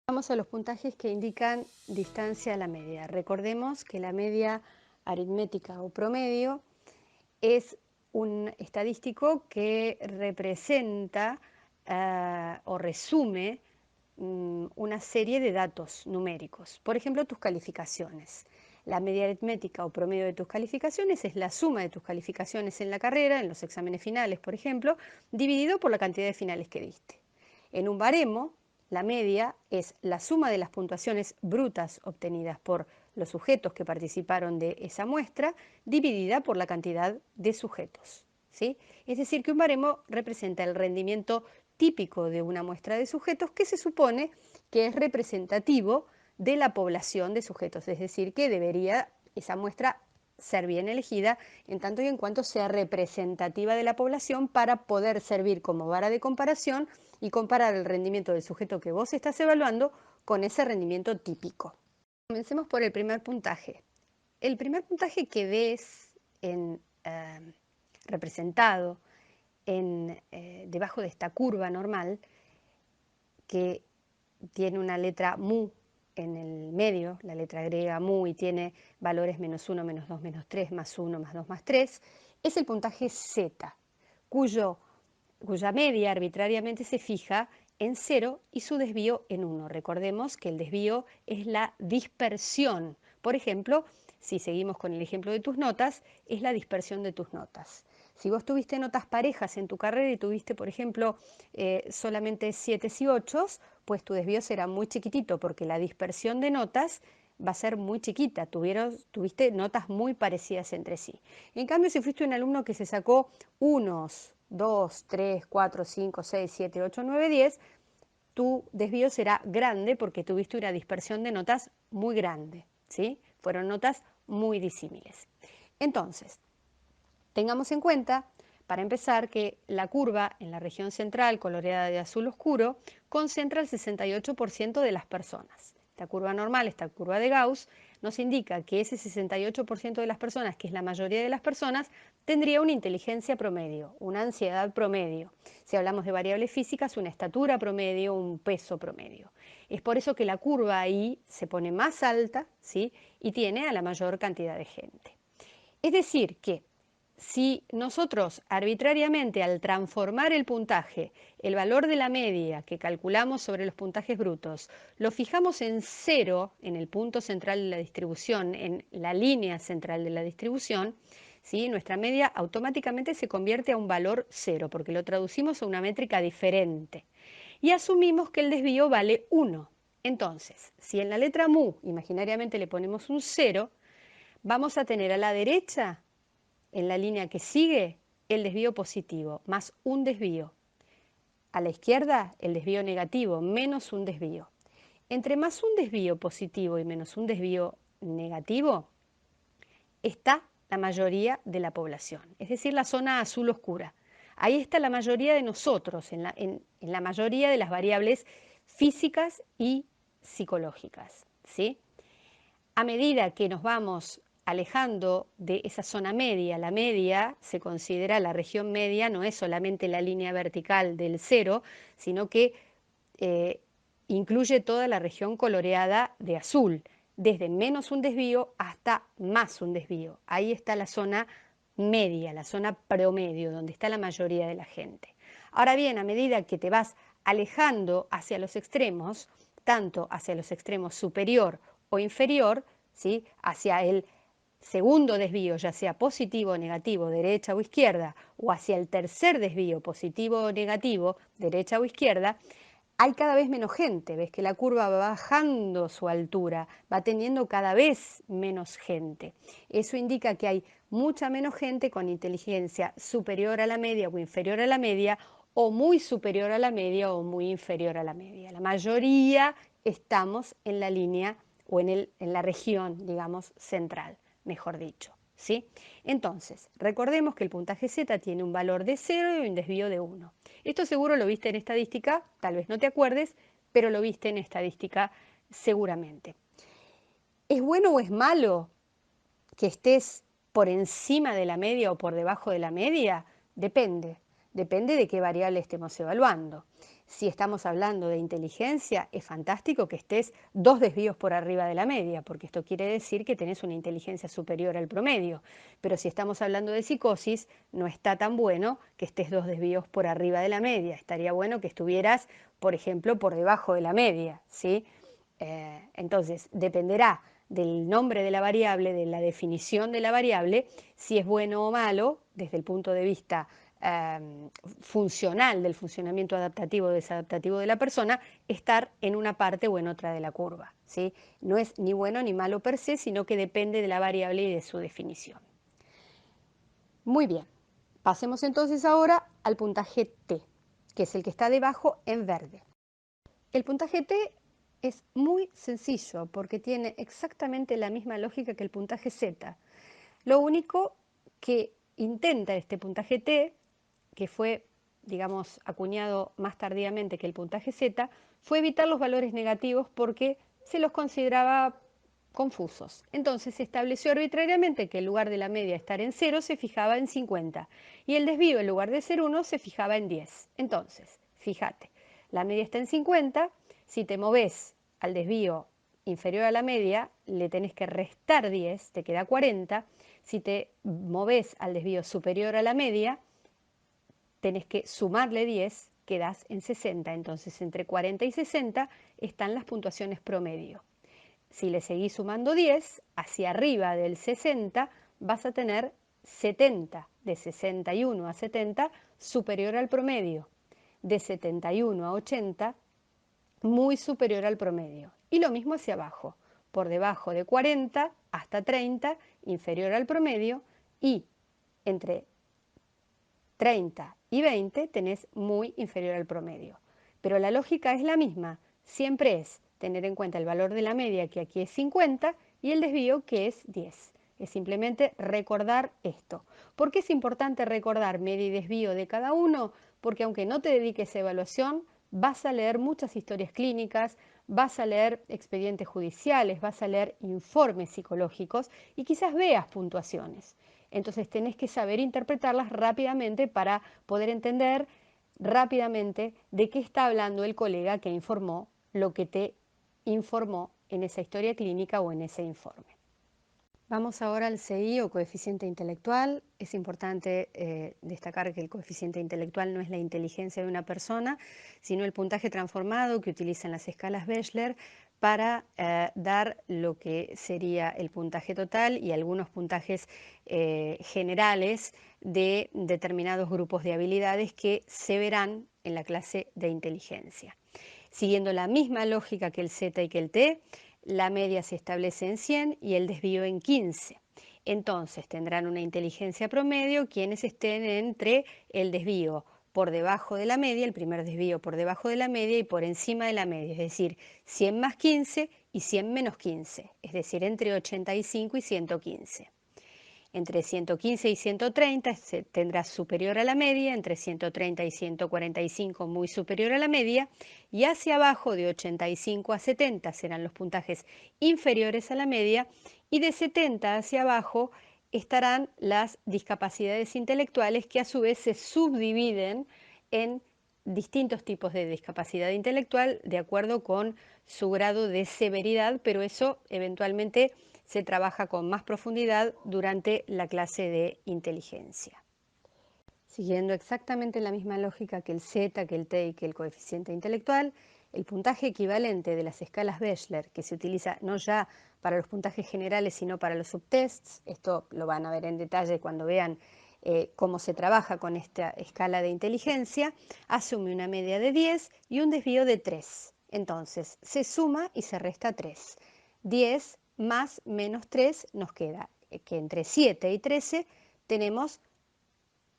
Vamos a los puntajes que indican distancia a la media. Recordemos que la media aritmética o promedio es un estadístico que representa o resume una serie de datos numéricos. Por ejemplo, tus calificaciones. La media aritmética o promedio de tus calificaciones es la suma de tus calificaciones en la carrera, en los exámenes finales, por ejemplo, dividido por la cantidad de finales que diste. En un baremo, la media es la suma de las puntuaciones brutas obtenidas por los sujetos que participaron de esa muestra, dividida por la cantidad de sujetos, ¿sí? Es decir, que un baremo representa el rendimiento típico de una muestra de sujetos que se supone que es representativo de la población de sujetos, es decir, que debería esa muestra ser bien elegida en tanto y en cuanto sea representativa de la población para poder servir como vara de comparación y comparar el rendimiento del sujeto que vos estás evaluando con ese rendimiento típico. Comencemos por el primer puntaje. El primer puntaje que ves representado debajo de esta curva normal, que tiene una letra mu en el medio, la letra griega mu, y tiene valores -1, -2, -3, +1, +2, +3, es el puntaje Z, cuya media arbitrariamente se fija en 0 y su desvío en 1. Recordemos que el desvío es la dispersión. Por ejemplo, si seguimos con el ejemplo de tus notas, es la dispersión de tus notas. Si vos tuviste notas parejas en tu carrera y tuviste, por ejemplo, solamente 7 y 8, pues tu desvío será muy chiquitito porque la dispersión de notas va a ser muy chiquita, tuviste notas muy parecidas entre sí. En cambio, si fuiste un alumno que se sacó 1, 2, 3, 4, 5, 6, 7, 8, 9, 10, tu desvío será grande porque tuviste una dispersión de notas muy grande, ¿sí? Fueron notas muy disímiles. Entonces, tengamos en cuenta, para empezar, que la curva en la región central, coloreada de azul oscuro, concentra el 68% de las personas. Esta curva normal, esta curva de Gauss, nos indica que ese 68% de las personas, que es la mayoría de las personas, tendría una inteligencia promedio, una ansiedad promedio. Si hablamos de variables físicas, una estatura promedio, un peso promedio. Es por eso que la curva ahí se pone más alta, ¿sí? Y tiene a la mayor cantidad de gente. Es decir, que si nosotros arbitrariamente al transformar el puntaje, el valor de la media que calculamos sobre los puntajes brutos, lo fijamos en 0 en el punto central de la distribución, en la línea central de la distribución, ¿sí? Nuestra media automáticamente se convierte a un valor 0 porque lo traducimos a una métrica diferente. Y asumimos que el desvío vale 1. Entonces, si en la letra mu imaginariamente le ponemos un 0, vamos a tener a la derecha, en la línea que sigue, el desvío positivo, más un desvío. A la izquierda, el desvío negativo, menos un desvío. Entre más un desvío positivo y menos un desvío negativo, está la mayoría de la población, es decir, la zona azul oscura. Ahí está la mayoría de nosotros, en la mayoría de las variables físicas y psicológicas, ¿sí? A medida que nos vamos alejando de esa zona media, la media se considera, la región media no es solamente la línea vertical del 0, sino que incluye toda la región coloreada de azul, desde menos un desvío hasta más un desvío. Ahí está la zona media, la zona promedio, donde está la mayoría de la gente. Ahora bien, a medida que te vas alejando hacia los extremos, tanto hacia los extremos superior o inferior, ¿sí? Hacia el segundo desvío, ya sea positivo o negativo, derecha o izquierda, o hacia el tercer desvío, positivo o negativo, derecha o izquierda, hay cada vez menos gente. Ves que la curva va bajando su altura, va teniendo cada vez menos gente. Eso indica que hay mucha menos gente con inteligencia superior a la media o inferior a la media, o muy superior a la media o muy inferior a la media. La mayoría estamos en la línea o en la región, digamos, central, mejor dicho, ¿sí? Entonces, recordemos que el puntaje Z tiene un valor de 0 y un desvío de 1. Esto seguro lo viste en estadística, tal vez no te acuerdes, pero lo viste en estadística seguramente. ¿Es bueno o es malo que estés por encima de la media o por debajo de la media? Depende de qué variable estemos evaluando. Si estamos hablando de inteligencia, es fantástico que estés 2 desvíos por arriba de la media, porque esto quiere decir que tenés una inteligencia superior al promedio. Pero si estamos hablando de psicosis, no está tan bueno que estés 2 desvíos por arriba de la media. Estaría bueno que estuvieras, por ejemplo, por debajo de la media, ¿sí? Entonces, dependerá del nombre de la variable, de la definición de la variable, si es bueno o malo desde el punto de vista funcional del funcionamiento adaptativo o desadaptativo de la persona, estar en una parte o en otra de la curva, ¿sí? No es ni bueno ni malo per se, sino que depende de la variable y de su definición. Muy bien, pasemos entonces ahora al puntaje T, que es el que está debajo en verde. El puntaje T es muy sencillo porque tiene exactamente la misma lógica que el puntaje Z. Lo único que intenta este puntaje T, que fue, digamos, acuñado más tardíamente que el puntaje Z, fue evitar los valores negativos porque se los consideraba confusos. Entonces se estableció arbitrariamente que en lugar de la media estar en 0 se fijaba en 50 y el desvío en lugar de ser 1 se fijaba en 10. Entonces, fíjate, la media está en 50, si te moves al desvío inferior a la media, le tenés que restar 10, te queda 40. Si te moves al desvío superior a la media, tenés que sumarle 10, quedás en 60. Entonces, entre 40 y 60 están las puntuaciones promedio. Si le seguís sumando 10, hacia arriba del 60 vas a tener 70, de 61 a 70, superior al promedio. De 71 a 80, muy superior al promedio. Y lo mismo hacia abajo, por debajo de 40 hasta 30, inferior al promedio, y entre 30 y 20 tenés muy inferior al promedio. Pero la lógica es la misma, siempre es tener en cuenta el valor de la media, que aquí es 50, y el desvío, que es 10. Es simplemente recordar esto. ¿Por qué es importante recordar media y desvío de cada uno? Porque aunque no te dediques a evaluación, vas a leer muchas historias clínicas, vas a leer expedientes judiciales, vas a leer informes psicológicos y quizás veas puntuaciones. Entonces tenés que saber interpretarlas rápidamente para poder entender rápidamente de qué está hablando el colega que informó lo que te informó en esa historia clínica o en ese informe. Vamos ahora al CI o coeficiente intelectual. Es importante destacar que el coeficiente intelectual no es la inteligencia de una persona, sino el puntaje transformado que utilizan las escalas Bechler para dar lo que sería el puntaje total y algunos puntajes generales de determinados grupos de habilidades que se verán en la clase de inteligencia. Siguiendo la misma lógica que el Z y que el T, la media se establece en 100 y el desvío en 15. Entonces tendrán una inteligencia promedio quienes estén entre el desvío por debajo de la media, el primer desvío por debajo de la media y por encima de la media, es decir, 100 más 15 y 100 menos 15, es decir, entre 85 y 115. Entre 115 y 130 se tendrá superior a la media, entre 130 y 145 muy superior a la media, y hacia abajo de 85 a 70 serán los puntajes inferiores a la media, y de 70 hacia abajo estarán las discapacidades intelectuales que a su vez se subdividen en distintos tipos de discapacidad intelectual de acuerdo con su grado de severidad, pero eso eventualmente se trabaja con más profundidad durante la clase de inteligencia. Siguiendo exactamente la misma lógica que el Z, que el T y que el coeficiente intelectual, el puntaje equivalente de las escalas Bechler, que se utiliza no ya para los puntajes generales, sino para los subtests, esto lo van a ver en detalle cuando vean cómo se trabaja con esta escala de inteligencia, asume una media de 10 y un desvío de 3. Entonces, se suma y se resta 3. 10 más menos 3 nos queda que entre 7 y 13 tenemos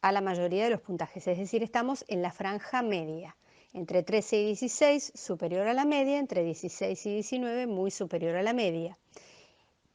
a la mayoría de los puntajes, es decir, estamos en la franja media. Entre 13 y 16 superior a la media, entre 16 y 19 muy superior a la media.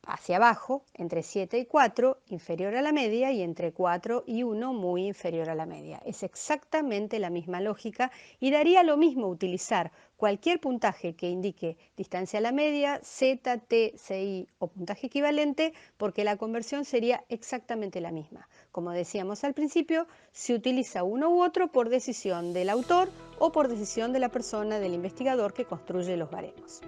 hacia abajo, entre 7 y 4, inferior a la media, y entre 4 y 1, muy inferior a la media. Es exactamente la misma lógica y daría lo mismo utilizar cualquier puntaje que indique distancia a la media, Z, T, CI o puntaje equivalente, porque la conversión sería exactamente la misma. Como decíamos al principio, se utiliza uno u otro por decisión del autor o por decisión de la persona, del investigador que construye los baremos.